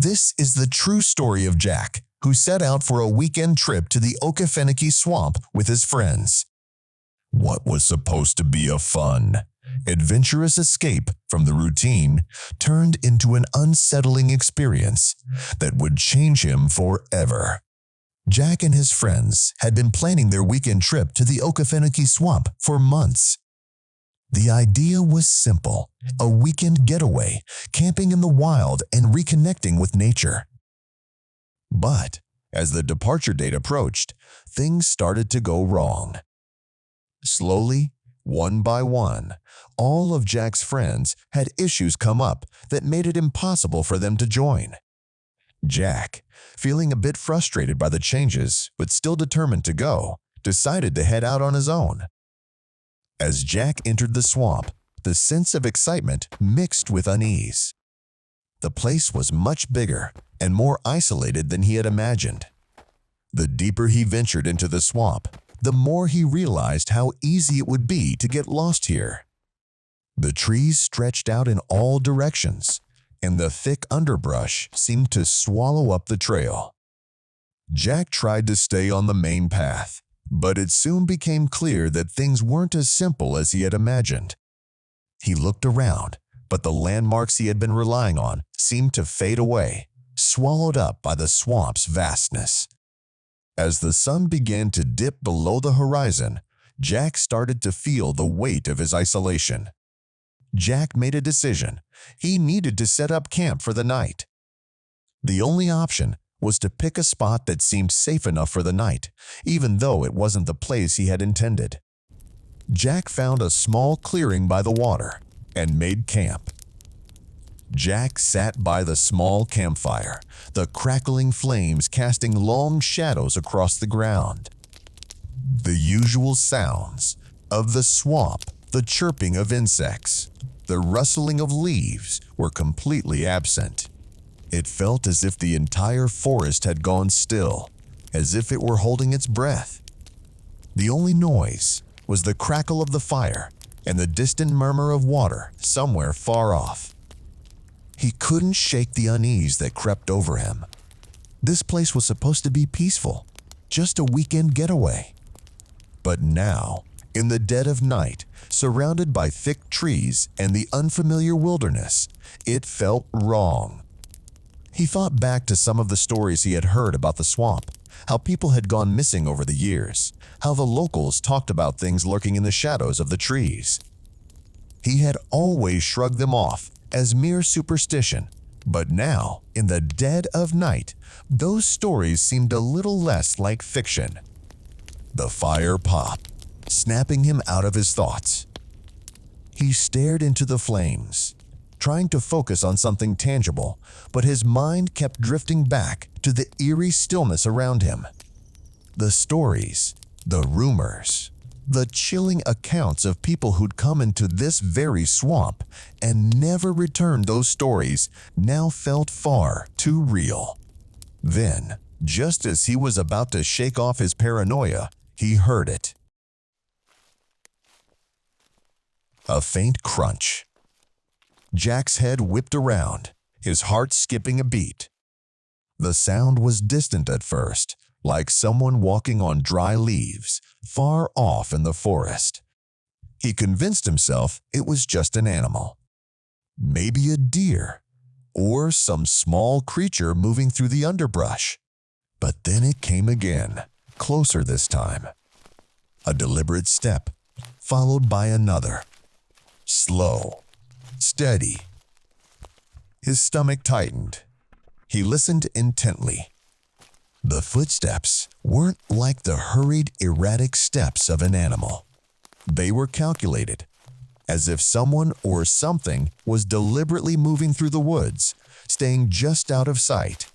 This is the true story of Jack, who set out for a weekend trip to the Okefenokee Swamp with his friends. What was supposed to be a fun, adventurous escape from the routine turned into an unsettling experience that would change him forever. Jack and his friends had been planning their weekend trip to the Okefenokee Swamp for months. The idea was simple: a weekend getaway, camping in the wild and reconnecting with nature. But as the departure date approached, things started to go wrong. Slowly, one by one, all of Jack's friends had issues come up that made it impossible for them to join. Jack, feeling a bit frustrated by the changes but still determined to go, decided to head out on his own. As Jack entered the swamp, the sense of excitement mixed with unease. The place was much bigger and more isolated than he had imagined. The deeper he ventured into the swamp, the more he realized how easy it would be to get lost here. The trees stretched out in all directions, and the thick underbrush seemed to swallow up the trail. Jack tried to stay on the main path, but it soon became clear that things weren't as simple as he had imagined. He looked around, but the landmarks he had been relying on seemed to fade away, swallowed up by the swamp's vastness. As the sun began to dip below the horizon, Jack started to feel the weight of his isolation. Jack made a decision. He needed to set up camp for the night. The only option was to pick a spot that seemed safe enough for the night, even though it wasn't the place he had intended. Jack found a small clearing by the water and made camp. Jack sat by the small campfire, the crackling flames casting long shadows across the ground. The usual sounds of the swamp, the chirping of insects, the rustling of leaves were completely absent. It felt as if the entire forest had gone still, as if it were holding its breath. The only noise was the crackle of the fire and the distant murmur of water somewhere far off. He couldn't shake the unease that crept over him. This place was supposed to be peaceful, just a weekend getaway. But now, in the dead of night, surrounded by thick trees and the unfamiliar wilderness, it felt wrong. He thought back to some of the stories he had heard about the swamp, how people had gone missing over the years, how the locals talked about things lurking in the shadows of the trees. He had always shrugged them off as mere superstition, but now, in the dead of night, those stories seemed a little less like fiction. The fire popped, snapping him out of his thoughts. He stared into the flames, trying to focus on something tangible, but his mind kept drifting back to the eerie stillness around him. The stories, the rumors, the chilling accounts of people who'd come into this very swamp and never returned. Those stories now felt far too real. Then, just as he was about to shake off his paranoia, he heard it. A faint crunch. Jack's head whipped around, his heart skipping a beat. The sound was distant at first, like someone walking on dry leaves, far off in the forest. He convinced himself it was just an animal. Maybe a deer, or some small creature moving through the underbrush. But then it came again, closer this time. A deliberate step, followed by another. Slow. Steady. His stomach tightened. He listened intently. The footsteps weren't like the hurried, erratic steps of an animal. They were calculated, as if someone or something was deliberately moving through the woods, staying just out of sight.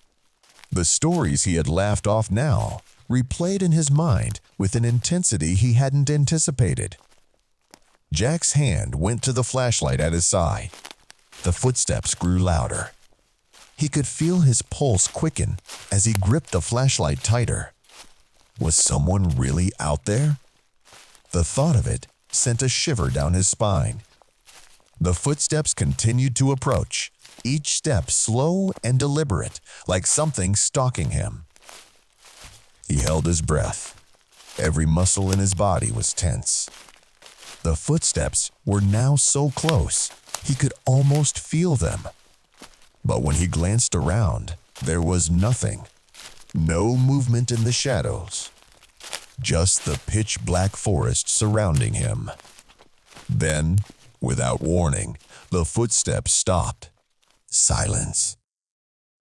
The stories he had laughed off now replayed in his mind with an intensity he hadn't anticipated. Jack's hand went to the flashlight at his side. The footsteps grew louder. He could feel his pulse quicken as he gripped the flashlight tighter. Was someone really out there? The thought of it sent a shiver down his spine. The footsteps continued to approach, each step slow and deliberate, like something stalking him. He held his breath. Every muscle in his body was tense. The footsteps were now so close, he could almost feel them. But when he glanced around, there was nothing. No movement in the shadows. Just the pitch-black forest surrounding him. Then, without warning, the footsteps stopped. Silence.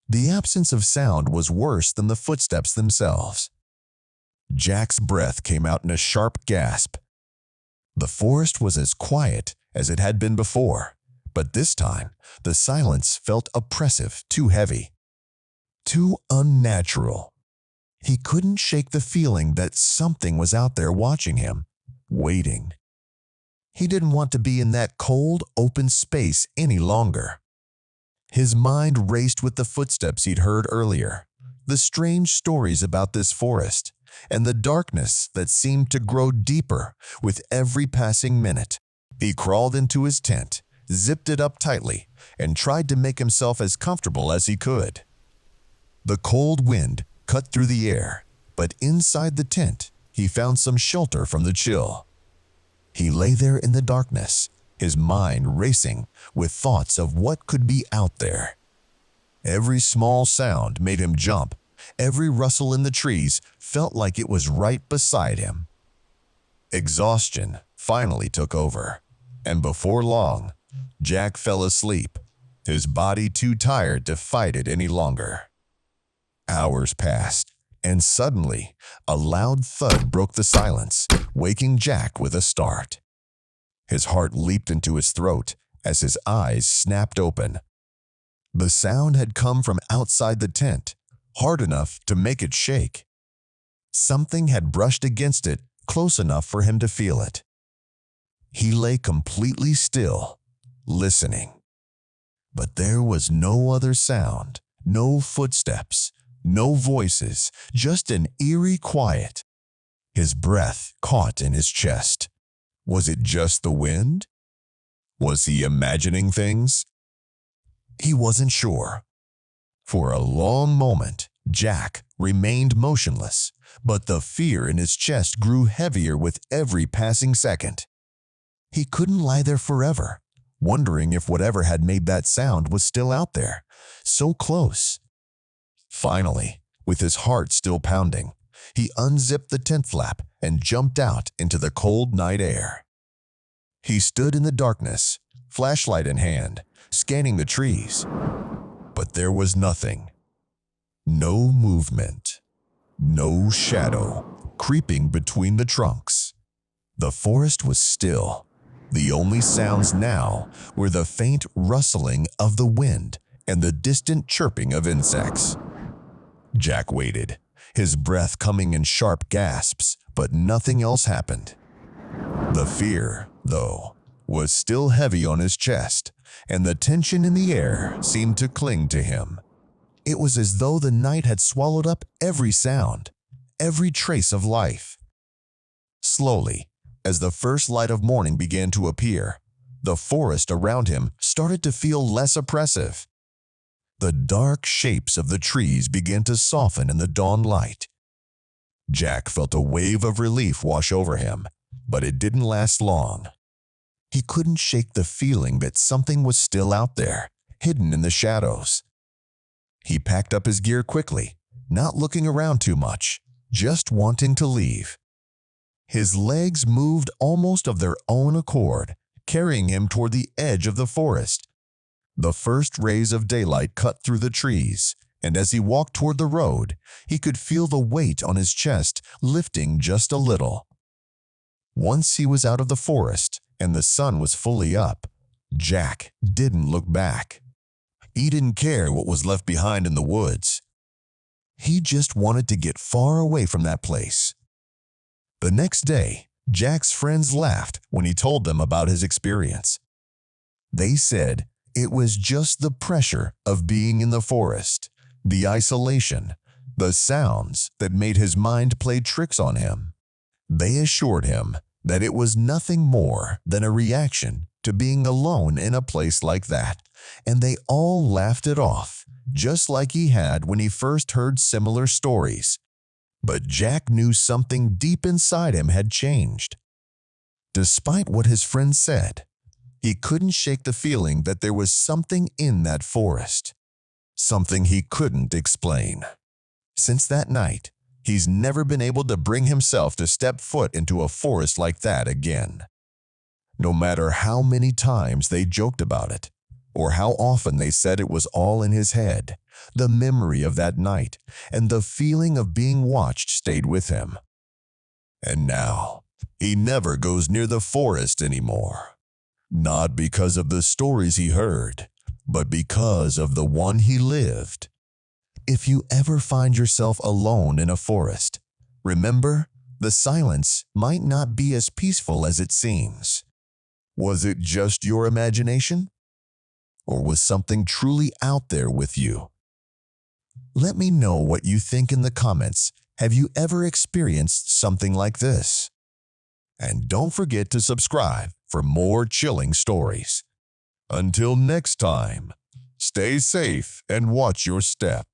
The absence of sound was worse than the footsteps themselves. Jack's breath came out in a sharp gasp. The forest was as quiet as it had been before, but this time the silence felt oppressive, too heavy, too unnatural. He couldn't shake the feeling that something was out there watching him, waiting. He didn't want to be in that cold, open space any longer. His mind raced with the footsteps he'd heard earlier, the strange stories about this forest, and the darkness that seemed to grow deeper with every passing minute. He crawled into his tent, zipped it up tightly, and tried to make himself as comfortable as he could. The cold wind cut through the air, but inside the tent, he found some shelter from the chill. He lay there in the darkness, his mind racing with thoughts of what could be out there. Every small sound made him jump. Every rustle in the trees felt like it was right beside him. Exhaustion finally took over, and before long, Jack fell asleep, his body too tired to fight it any longer. Hours passed, and suddenly, a loud thud broke the silence, waking Jack with a start. His heart leaped into his throat as his eyes snapped open. The sound had come from outside the tent, hard enough to make it shake. Something had brushed against it close enough for him to feel it. He lay completely still, listening. But there was no other sound, no footsteps, no voices, just an eerie quiet. His breath caught in his chest. Was it just the wind? Was he imagining things? He wasn't sure. For a long moment, Jack remained motionless, but the fear in his chest grew heavier with every passing second. He couldn't lie there forever, wondering if whatever had made that sound was still out there, so close. Finally, with his heart still pounding, he unzipped the tent flap and jumped out into the cold night air. He stood in the darkness, flashlight in hand, scanning the trees. But there was nothing. No movement. No shadow creeping between the trunks. The forest was still. The only sounds now were the faint rustling of the wind and the distant chirping of insects. Jack waited, his breath coming in sharp gasps, but nothing else happened. The fear, though, was still heavy on his chest, and the tension in the air seemed to cling to him. It was as though the night had swallowed up every sound, every trace of life. Slowly, as the first light of morning began to appear, the forest around him started to feel less oppressive. The dark shapes of the trees began to soften in the dawn light. Jack felt a wave of relief wash over him, but it didn't last long. He couldn't shake the feeling that something was still out there, hidden in the shadows. He packed up his gear quickly, not looking around too much, just wanting to leave. His legs moved almost of their own accord, carrying him toward the edge of the forest. The first rays of daylight cut through the trees, and as he walked toward the road, he could feel the weight on his chest lifting just a little. Once he was out of the forest and the sun was fully up, Jack didn't look back. He didn't care what was left behind in the woods. He just wanted to get far away from that place. The next day, Jack's friends laughed when he told them about his experience. They said it was just the pressure of being in the forest, the isolation, the sounds that made his mind play tricks on him. They assured him that it was nothing more than a reaction to being alone in a place like that, and they all laughed it off, just like he had when he first heard similar stories. But Jack knew something deep inside him had changed. Despite what his friends said, he couldn't shake the feeling that there was something in that forest, something he couldn't explain. Since that night, he's never been able to bring himself to step foot into a forest like that again. No matter how many times they joked about it, or how often they said it was all in his head, the memory of that night and the feeling of being watched stayed with him. And now, he never goes near the forest anymore. Not because of the stories he heard, but because of the one he lived. If you ever find yourself alone in a forest, remember, the silence might not be as peaceful as it seems. Was it just your imagination? Or was something truly out there with you? Let me know what you think in the comments. Have you ever experienced something like this? And don't forget to subscribe for more chilling stories. Until next time, stay safe and watch your step.